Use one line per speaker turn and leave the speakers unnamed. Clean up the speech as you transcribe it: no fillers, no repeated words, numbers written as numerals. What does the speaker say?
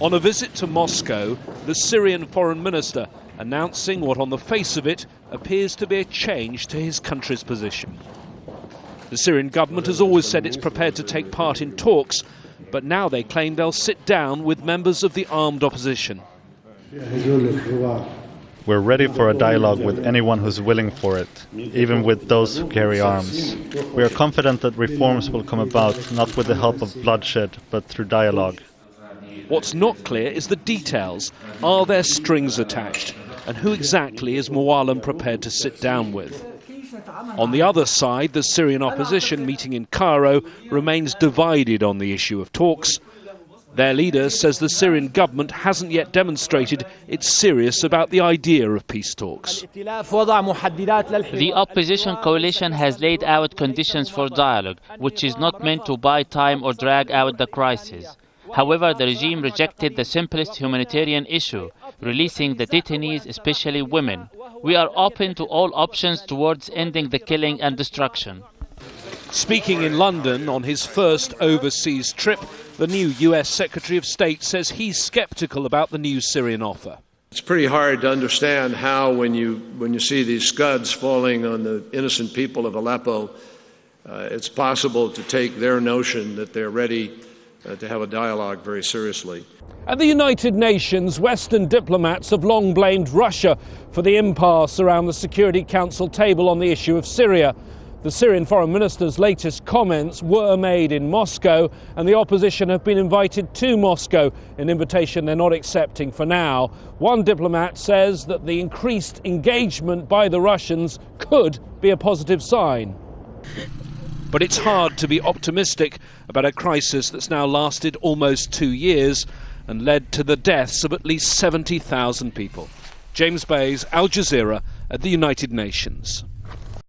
On a visit to Moscow, the Syrian foreign minister announcing what on the face of it appears to be a change to his country's position. The Syrian government has always said it's prepared to take part in talks, but now they claim they'll sit down with members of the armed opposition.
We're ready for a dialogue with anyone who's willing for it, even with those who carry arms. We are confident that reforms will come about, not with the help of bloodshed, but through dialogue.
What's not clear is the details. Are there strings attached? And who exactly is al-Muallem prepared to sit down with? On the other side, the Syrian opposition meeting in Cairo remains divided on the issue of talks. Their leader says the Syrian government hasn't yet demonstrated it's serious about the idea of peace talks.
The opposition coalition has laid out conditions for dialogue, which is not meant to buy time or drag out the crisis. However, the regime rejected the simplest humanitarian issue, releasing the detainees, especially women. We are open to all options towards ending the killing and destruction.
Speaking in London on his first overseas trip, the new US Secretary of State says he's sceptical about the new Syrian offer.
It's pretty hard to understand how, when you see these scuds falling on the innocent people of Aleppo, it's possible to take their notion that they're ready to have a dialogue very seriously.
At the United Nations, Western diplomats have long blamed Russia for the impasse around the Security Council table on the issue of Syria. The Syrian foreign minister's latest comments were made in Moscow, and the opposition have been invited to Moscow, an invitation they're not accepting for now. One diplomat says that the increased engagement by the Russians could be a positive sign. But it's hard to be optimistic about a crisis that's now lasted almost 2 years and led to the deaths of at least 70,000 people. James Bays, Al Jazeera at the United Nations.